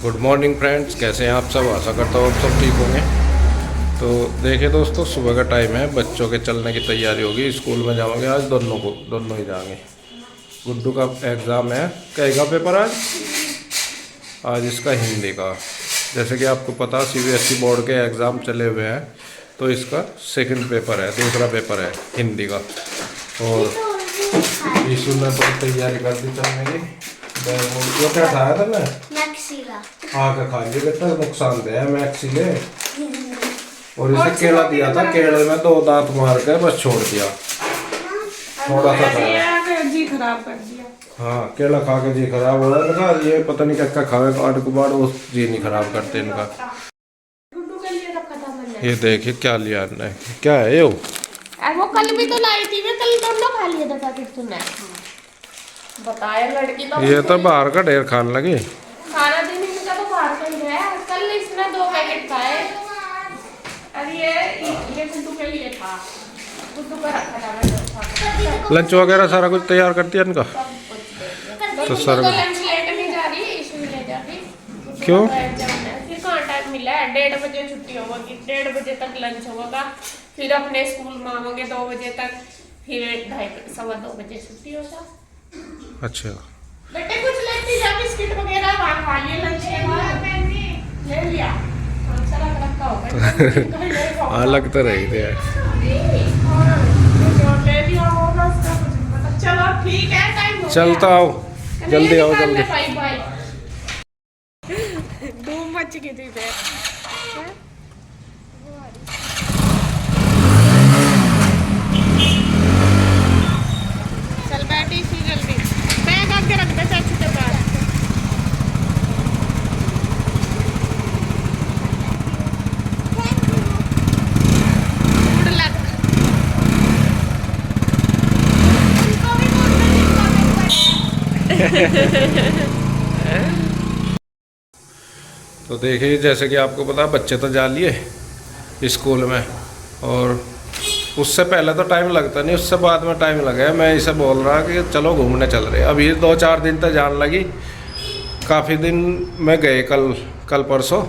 Good morning friends, कैसे हैं आप सब। आशा करता हूँ आप सब ठीक होंगे। तो देखिए दोस्तों, सुबह का टाइम है, बच्चों के चलने की तैयारी होगी। स्कूल में जाओगे आज, दोनों ही जाएंगे। गुड्डू का एग्ज़ाम है, कहेगा पेपर आज इसका हिंदी का। जैसे कि आपको पता, सीबीएसई बोर्ड के एग्ज़ाम चले हुए हैं, तो इसका सेकंड पेपर है, दूसरा पेपर है हिंदी का। और यीशु ने तो तैयारी कर दी चलने की। ये क्या खाया था मैं? हाँ, क्या खा लिया, कितना नुकसानदेह है मैक्सीले। और इसे केला दिया था, केले में 2 दांत मार के बस छोड़ दिया, थोड़ा सा खाया, जी खराब कर दिया। हाँ, केला खा के जी खराब हो रहा है। ये पता नहीं क्या खावे, काट कुबाड़, वो जी नहीं खराब करते इनका। ये देखिए क्या लिया ने, क्या है ये? वो कल भी तो लाई थी, मैं कल दोनों खा लिया था फिर तूने बताया। लड़की तो ये तो बाहर का ढेर खाने लगी। सारा दिन इनका तो बाहर का ही है। कल इसने 2 पैकेट खाए। अरे ये गुड्डू के लिए था, गुड्डू का रखा था मैं। लंच वगैरह सारा कुछ तैयार कर दिया इनका। तो सर लंच लेकर नहीं जा रही, इशू ले जाती। क्यों? फिर कहाँ टाइम मिला है? 1:30 बजे छुट्टी होगी, 1:30 बजे तक लंच होगा, फिर अपने स्कूल में आवेंगे 2 बजे तक, फिर 2:30 सवा 2 बजे छुट्टी होगा। अच्छा बेटे कुछ लेती जा, बिस्किट वगैरह वहाँ खा लिए लंच के बाद। ले लिया रखा होगा। हाँ, लग तो रही थी। ले लिया होगा उसका कुछ। चलो ठीक है, टाइम हो गया। चलता आओ, जल्दी आओ जल्दी। Bye bye. धूम मच गई थी फिर। चल बैठी सी जल्दी, बैग आके रख दे चाची के पास। Good luck. तो देखिए, जैसे कि आपको पता, बच्चे तो जा लिए स्कूल में, और उससे पहले तो टाइम लगता नहीं, उससे बाद में टाइम लगा। मैं इसे बोल रहा कि चलो घूमने चल रहे। अभी 2-4 दिन तक जान लगी, काफ़ी दिन में गए, कल परसों,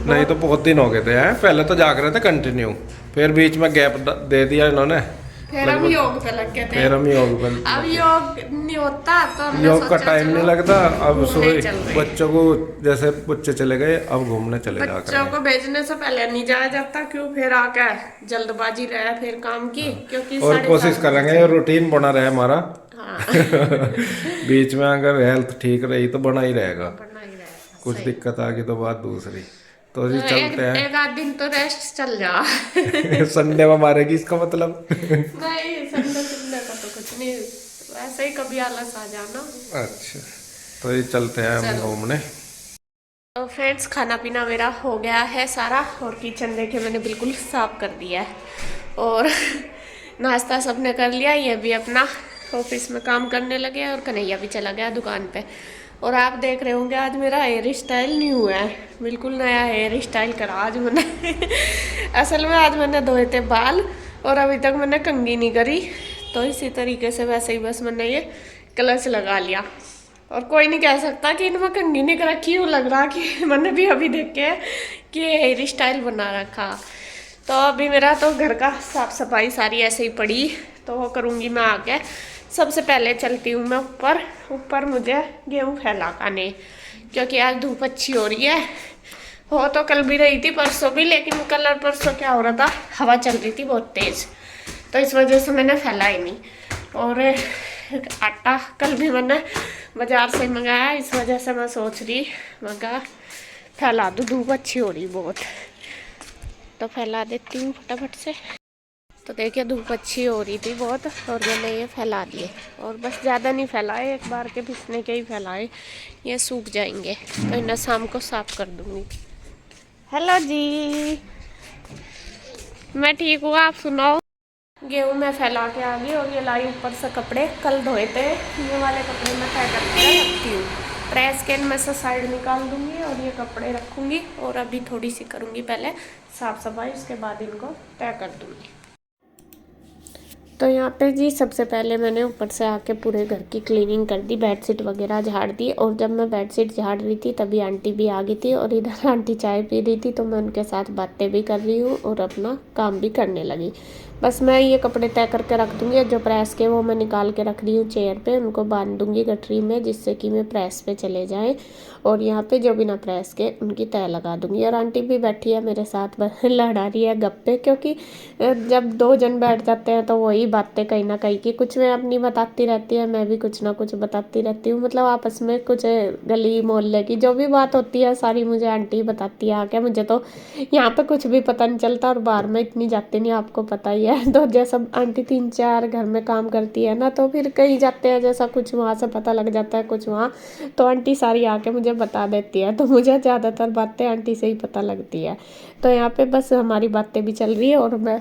नहीं तो बहुत दिन हो गए थे। हैं, पहले तो जाग रहे थे कंटिन्यू, फिर बीच में गैप दे दिया इन्होंने। फिर हम योग पे लग गए थे। फिर हम योग पे, अब योग नहीं होता तो योग का टाइम नहीं लगता। अब सुबह बच्चों को, जैसे बच्चे चले गए, अब घूमने चले जाकर। बच्चों को भेजने से पहले नहीं जाया जाता, क्यों? फिर आकर जल्दबाजी रहे फिर काम की। क्योंकि और कोशिश करेंगे रूटीन बना रहे हमारा। हाँ। बीच में अगर हेल्थ ठीक रही तो बना ही रहेगा, बना ही रहेगा। कुछ दिक्कत आ गई तो बात दूसरी। तो जी चलते हैं। एक आध दिन तो रेस्ट चल जा। संडे में मारेगी इसका मतलब। नहीं, संडे का तो कुछ नहीं, वैसे ही कभी आलस आ जाना। अच्छा, तो ये चलते हैं हम घूमने। तो फ्रेंड्स, खाना पीना मेरा हो गया है सारा, और किचन देखे मैंने बिल्कुल साफ कर दिया है, और नाश्ता सबने कर लिया। ये भी अपना ऑफिस में काम करने लगे, और कन्हैया भी चला गया दुकान पे। और आप देख रहे होंगे आज मेरा हेयर स्टाइल न्यू है, बिल्कुल नया हेयर स्टाइल करा आज मैंने। असल में आज मैंने धोए थे बाल, और अभी तक मैंने कंघी नहीं करी, तो इसी तरीके से वैसे ही बस मैंने ये क्लच लगा लिया। और कोई नहीं कह सकता कि इनमें कंघी नहीं कर रखी। यूँ लग रहा कि मैंने भी अभी देखे कि हेयर स्टाइल बना रखा। तो अभी मेरा तो घर का साफ सफाई सारी ऐसे ही पड़ी, तो वो करूँगी मैं आगे। सबसे पहले चलती हूँ मैं ऊपर मुझे गेहूँ फैलाने, क्योंकि आज धूप अच्छी हो रही है। हो तो कल भी रही थी, परसों भी, लेकिन कल और परसों क्या हो रहा था, हवा चल रही थी बहुत तेज़, तो इस वजह से मैंने फैला ही नहीं। और आटा कल भी मैंने बाज़ार से मंगाया, इस वजह से मैं सोच रही मंगा फैला दूँ, धूप अच्छी हो रही बहुत, तो फैला देती हूँ फटाफट से। तो देखिए धूप अच्छी हो रही थी बहुत, और मैंने ये फैला दिए, और बस ज़्यादा नहीं फैलाए, एक बार के भिसने के ही फैलाए, ये सूख जाएंगे, तो इन्हें शाम को साफ कर दूँगी। हेलो जी, मैं ठीक हूँ, आप सुनाओ। गेहूँ मैं फैला के आ गई, और ये लाई ऊपर से कपड़े कल धोए थे, ये वाले कपड़े मैं तय करके रखती हूँ। ट्रैश कैन में से साइड निकाल दूँगी, और ये कपड़े रखूँगी, और अभी थोड़ी सी करूँगी पहले साफ़ सफाई, उसके बाद इनको तय कर दूँगी। तो यहाँ पे जी सबसे पहले मैंने ऊपर से आके पूरे घर की क्लीनिंग कर दी, बेडशीट वगैरह झाड़ दी। और जब मैं बेडशीट झाड़ रही थी तभी आंटी भी आ गई थी और इधर आंटी चाय पी रही थी, तो मैं उनके साथ बातें भी कर रही हूँ और अपना काम भी करने लगी। बस मैं ये कपड़े तय करके रख दूँगी, जो प्रेस के वो मैं निकाल के रख रही हूँ चेयर पे, उनको बांध दूँगी गठरी में जिससे कि मैं प्रेस पे चले जाएँ। और यहाँ पे जो बिना प्रेस के उनकी तय लगा दूँगी। और आंटी भी बैठी है मेरे साथ, लड़ा रही है गप्पे, क्योंकि जब दो जन बैठ जाते हैं तो वही बातें कहीं ना कहीं की कुछ मैं अपनी बताती रहती है, मैं भी कुछ ना कुछ बताती रहती हूँ। मतलब आपस में कुछ गली मोहल्ले की जो भी बात होती है सारी मुझे आंटी बताती है आके। मुझे तो यहाँ पे कुछ भी पता नहीं चलता और बाहर में इतनी जाती नहीं, आपको पता ही है। तो जैसा आंटी 3-4 घर में काम करती है ना, तो फिर कहीं जाते हैं जैसा कुछ वहाँ से पता लग जाता है कुछ वहाँ, तो आंटी सारी आके मुझे बता देती है। तो मुझे ज़्यादातर बातें आंटी से ही पता लगती है। तो यहाँ पे बस हमारी बातें भी चल रही है और मैं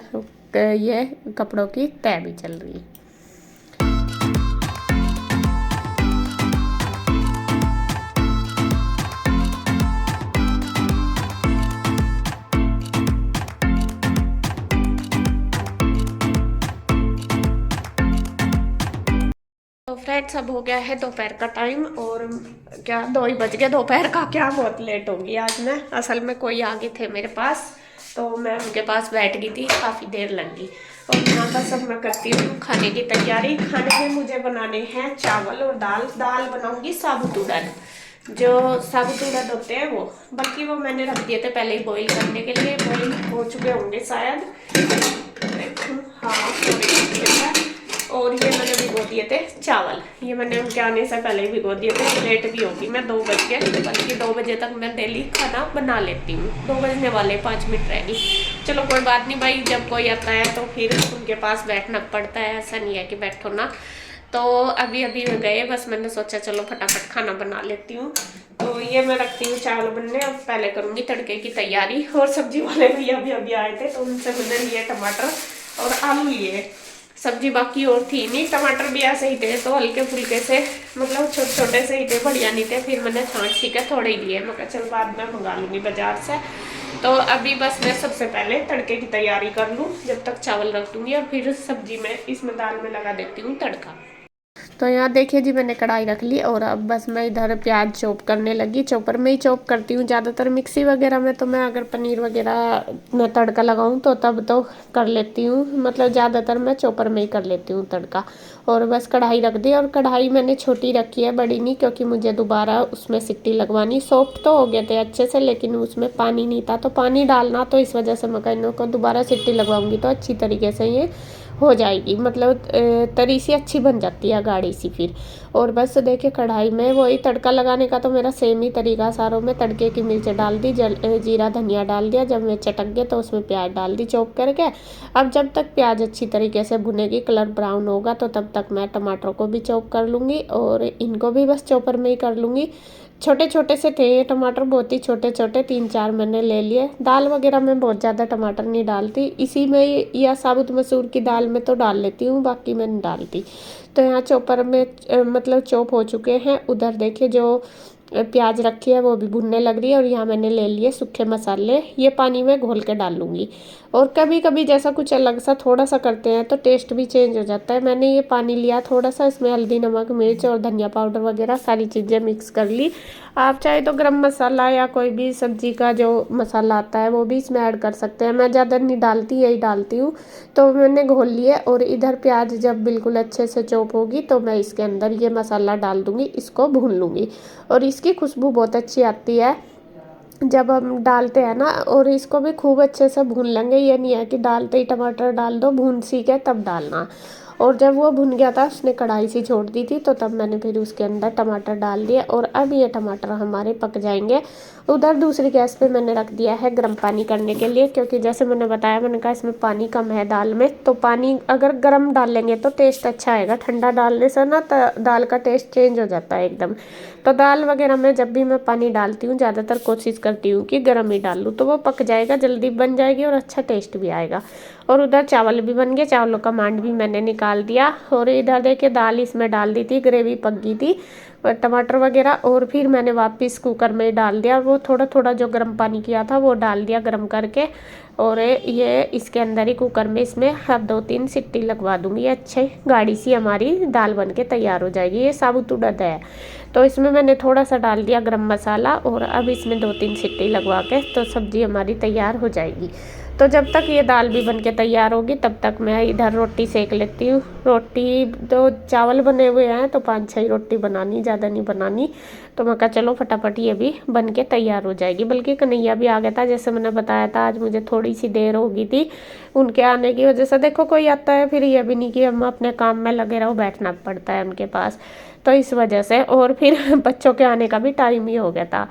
ये कपड़ों की तय भी चल रही है। तो फ्रेंड्स अब हो गया है दोपहर का टाइम और क्या 2 ही बज गए दोपहर का, क्या बहुत लेट होगी आज। मैं असल में कोई आ गए थे मेरे पास तो मैं उनके पास बैठ गई थी, काफ़ी देर लग गई। और यहाँ पर सब मैं करती हूँ खाने की तैयारी। खाने में मुझे बनाने हैं चावल और दाल। दाल बनाऊंगी साबुत उड़द, जो साबुत उड़द होते हैं वो, बल्कि वो मैंने रख दिए थे पहले ही बॉईल करने के लिए, बॉईल हो चुके होंगे शायद। हाँ और ये मैंने भिगो दिए थे चावल, ये मैंने उनके आने से पहले ही भिगो दिए थे। लेट भी होगी, मैं 2 बज गए, बल्कि 2 बजे तक मैं डेली खाना बना लेती हूँ। 2 बजने वाले 5 मिनट रहेगी। चलो कोई बात नहीं भाई, जब कोई आता है तो फिर उनके पास बैठना पड़ता है, ऐसा नहीं है कि बैठो ना। तो अभी अभी गए, बस मैंने सोचा चलो फटाफट खाना बना लेती हूँ। तो ये मैं रखती हूँ चावल बनने, अब पहले करूँगी तड़के की तैयारी। और सब्जी वाले भैया भी अभी आए थे तो उनसे मैंने लिए टमाटर और आलू लिए। सब्जी बाकी और थी नहीं, टमाटर भी ऐसे ही थे तो हल्के फुल्के से, मतलब छोटे छोटे से ही थे, बढ़िया नहीं थे। फिर मैंने छाँट सीखे थोड़े ही लिए, मैं कहा चल बाद में मंगा लूँगी बाजार से। तो अभी बस मैं सबसे पहले तड़के की तैयारी कर लूँ, जब तक चावल रख दूँगी और फिर सब्जी में इसमें दाल में लगा देती हूँ तड़का। तो यहाँ देखिए जी मैंने कढ़ाई रख ली और अब बस मैं इधर प्याज चॉप करने लगी। चॉपर में ही चॉप करती हूँ ज़्यादातर, मिक्सी वगैरह में तो मैं अगर पनीर वगैरह में तड़का लगाऊँ तो तब तो कर लेती हूँ, मतलब ज़्यादातर मैं चॉपर में ही कर लेती हूँ तड़का। और बस कढ़ाई रख दी, और कढ़ाई मैंने छोटी रखी है, बड़ी नहीं, क्योंकि मुझे दोबारा उसमें सिट्टी लगवानी। सॉफ्ट तो हो गए थे अच्छे से लेकिन उसमें पानी नहीं था, तो पानी डालना, तो इस वजह से मैं इनको को दोबारा सिट्टी लगवाऊंगी तो अच्छी तरीके से ये हो जाएगी, मतलब तरी सी अच्छी बन जाती है गाढ़ी सी फिर। और बस देखिए कढ़ाई में वही तड़का लगाने का तो मेरा सेम ही तरीका सारों में। तड़के की मिर्च डाल दी, जीरा धनिया डाल दिया, जब मिर्च चटक गए तो उसमें प्याज डाल दी चॉप करके। अब जब तक प्याज अच्छी तरीके से भुनेगी, कलर ब्राउन होगा, तो तब तक मैं टमाटर को भी चॉप कर लूँगी और इनको भी बस चॉपर में ही कर लूँगी। छोटे छोटे से थे ये टमाटर, बहुत ही छोटे छोटे, 3-4 मैंने ले लिए। दाल वगैरह में बहुत ज़्यादा टमाटर नहीं डालती, इसी में या साबुत मसूर की दाल में तो डाल लेती हूँ, बाकी मैं नहीं डालती। तो यहाँ चॉपर में मतलब चॉप हो चुके हैं। उधर देखिए जो प्याज रखी है वो भी भुनने लग रही है। और यहाँ मैंने ले लिए सूखे मसाले, ये पानी में घोल के डाल लूँगी। और कभी कभी जैसा कुछ अलग सा थोड़ा सा करते हैं तो टेस्ट भी चेंज हो जाता है। मैंने ये पानी लिया थोड़ा सा, इसमें हल्दी नमक मिर्च और धनिया पाउडर वगैरह सारी चीज़ें मिक्स कर ली। आप चाहे तो गरम मसाला या कोई भी सब्जी का जो मसाला आता है वो भी इसमें ऐड कर सकते हैं, मैं ज़्यादा नहीं डालती, यही डालती हूँ। तो मैंने घोल लिए और इधर प्याज जब बिल्कुल अच्छे से चॉप होगी तो मैं इसके अंदर ये मसाला डाल दूँगी, इसको भून लूँगी। और इसकी खुशबू बहुत अच्छी आती है जब हम डालते हैं ना, और इसको भी खूब अच्छे से भून लेंगे। ये नहीं है कि डालते ही टमाटर डाल दो, भून सी के तब डालना। और जब वो भुन गया था, उसने कढ़ाई सी छोड़ दी थी, तो तब मैंने फिर उसके अंदर टमाटर डाल दिए और अब ये टमाटर हमारे पक जाएंगे। उधर दूसरी गैस पे मैंने रख दिया है गर्म पानी करने के लिए, क्योंकि जैसे मैंने बताया, मैंने कहा इसमें पानी कम है दाल में, तो पानी अगर गर्म डाल लेंगे तो टेस्ट अच्छा आएगा, ठंडा डालने से ना दाल का टेस्ट चेंज हो जाता है एकदम। तो दाल वगैरह में जब भी मैं पानी डालती हूँ ज़्यादातर कोशिश करती हूँ कि गर्म ही डाल लूँ, तो वो पक जाएगा, जल्दी बन जाएगी और अच्छा टेस्ट भी आएगा। और उधर चावल भी बन गए, चावलों का मांड भी मैंने निकाल दिया। और इधर देखिए दाल इसमें डाल दी थी, ग्रेवी पक गई थी, और टमाटर वगैरह, और फिर मैंने वापस कुकर में डाल दिया। वो थोड़ा थोड़ा जो गर्म पानी किया था वो डाल दिया गर्म करके, और ये इसके अंदर ही कुकर में इसमें अब 2-3 सीटी लगवा दूंगी। अच्छे गाढ़ी सी हमारी दाल बन के तैयार हो जाएगी। ये साबुत उड़द है, तो इसमें मैंने थोड़ा सा डाल दिया गरम मसाला, और अब इसमें 2-3 सीटी लगवा के तो सब्ज़ी हमारी तैयार हो जाएगी। तो जब तक ये दाल भी बन के तैयार होगी तब तक मैं इधर रोटी सेक लेती हूँ। रोटी तो चावल बने हुए हैं तो 5-6 रोटी बनानी, ज़्यादा नहीं बनानी। तो मैं कहा चलो फटाफट ये भी बन के तैयार हो जाएगी। बल्कि कन्हैया भी आ गया था, जैसे मैंने बताया था आज मुझे थोड़ी सी देर हो गई थी उनके आने की वजह से। देखो कोई आता है फिर ये भी नहीं कि हम अपने काम में लगे रहो, बैठना पड़ता है उनके पास, तो इस वजह से। और फिर बच्चों के आने का भी टाइम ही हो गया था।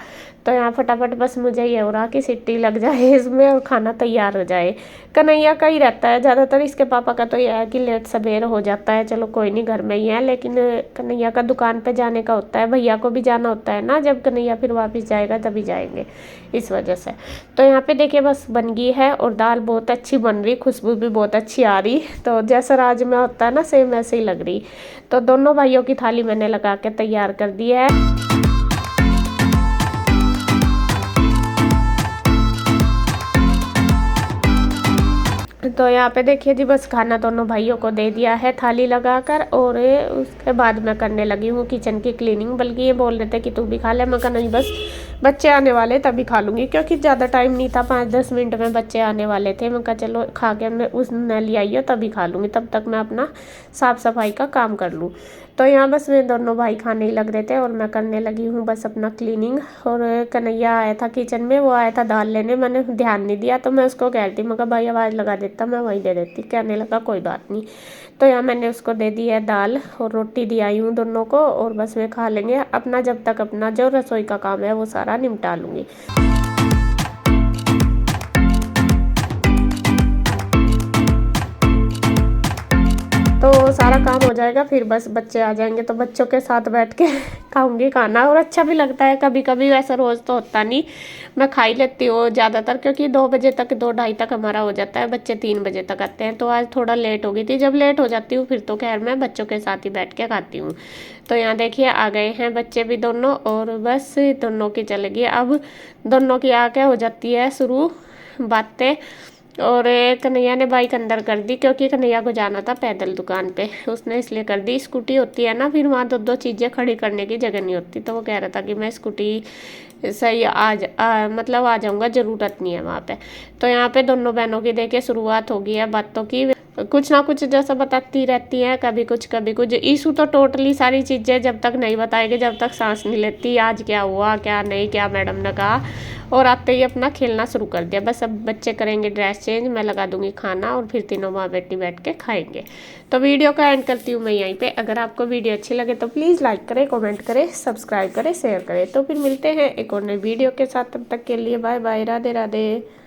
तो यहाँ फटाफट बस मुझे ये हो रहा कि सीटी लग जाए इसमें और खाना तैयार हो जाए। कन्हैया का ही रहता है ज़्यादातर, इसके पापा का तो यह है कि लेट सवेर हो जाता है, चलो कोई नहीं घर में ही है। लेकिन कन्हैया का दुकान पे जाने का होता है, भैया को भी जाना होता है ना, जब कन्हैया फिर वापस जाएगा तभी जाएंगे, इस वजह से। तो यहाँ पे देखिए बस बन गई है, और दाल बहुत अच्छी बन रही, खुशबू भी बहुत अच्छी आ रही। तो जैसा राजमा होता है ना सेम वैसे ही लग रही। तो दोनों भाइयों की थाली मैंने लगा के तैयार कर दी है। तो यहाँ पे देखिए जी बस खाना दोनों भाइयों को दे दिया है थाली लगाकर, और उसके बाद मैं करने लगी हूँ किचन की क्लीनिंग। बल्कि ये बोल रहे थे कि तू भी खा ले, मैं कहा नहीं बस बच्चे आने वाले तभी खा लूँगी, क्योंकि ज़्यादा टाइम नहीं था, 5-10 मिनट में बच्चे आने वाले थे। मैं कहा चलो खा के उसने ले आई हो तभी खा लूँगी, तब तक मैं अपना साफ़ सफाई का काम कर लूँ। तो यहाँ बस वे दोनों भाई खाने ही लग रहे थे और मैं करने लगी हूँ बस अपना क्लीनिंग। और कन्हैया आया था किचन में, वो आया था दाल लेने, मैंने ध्यान नहीं दिया, तो मैं उसको कह रही थी, मैं कहा भाई आवाज़ लगा देता, मैं वहीं दे देती। कहने लगा कोई बात नहीं। तो यहाँ मैंने उसको दे दी है दाल, और रोटी दी आई हूँ दोनों को, और बस वे खा लेंगे अपना, जब तक अपना जो रसोई का काम है वो सारा निपटा लूँगी। तो सारा काम हो जाएगा, फिर बस बच्चे आ जाएंगे तो बच्चों के साथ बैठ के खाऊंगी खाना, और अच्छा भी लगता है कभी कभी। वैसा रोज़ तो होता नहीं, मैं खा ही लेती हूँ ज़्यादातर, क्योंकि 2 बजे तक 2-2:30 तक हमारा हो जाता है, बच्चे 3 बजे तक आते हैं। तो आज थोड़ा लेट हो गई थी, जब लेट हो जाती हूँ फिर तो खैर मैं बच्चों के साथ ही बैठ के खाती हूँ। तो यहाँ देखिए आ गए हैं बच्चे भी दोनों, और बस दोनों की चलेगी अब, दोनों की आके हो जाती है शुरू बातें। और कन्हैया ने बाइक अंदर कर दी, क्योंकि कन्हैया को जाना था पैदल दुकान पे, उसने इसलिए कर दी। स्कूटी होती है ना, फिर वहाँ 2-2 चीज़ें खड़ी करने की जगह नहीं होती, तो वो कह रहा था कि मैं स्कूटी सही मतलब आ जाऊँगा, ज़रूरत नहीं है वहाँ पे। तो यहाँ पे दोनों बहनों की देखिए शुरुआत हो गई है बातों की, कुछ ना कुछ जैसा बताती रहती हैं, कभी कुछ कभी कुछ। ईशू तो टोटली सारी चीज़ें जब तक नहीं बताएगी, जब तक सांस नहीं लेती, आज क्या हुआ क्या नहीं, क्या मैडम ने कहा, और आते ही अपना खेलना शुरू कर दिया। बस अब बच्चे करेंगे ड्रेस चेंज, मैं लगा दूंगी खाना, और फिर तीनों माँ बेटी बैठ के खाएंगे। तो वीडियो का एंड करती हूँ मैं यहीं पे। अगर आपको वीडियो अच्छी लगे तो प्लीज़ लाइक करें, कमेंट करें, सब्सक्राइब करें, शेयर करें। तो फिर मिलते हैं एक और नई वीडियो के साथ, तब तक के लिए बाय बाय, राधे राधे।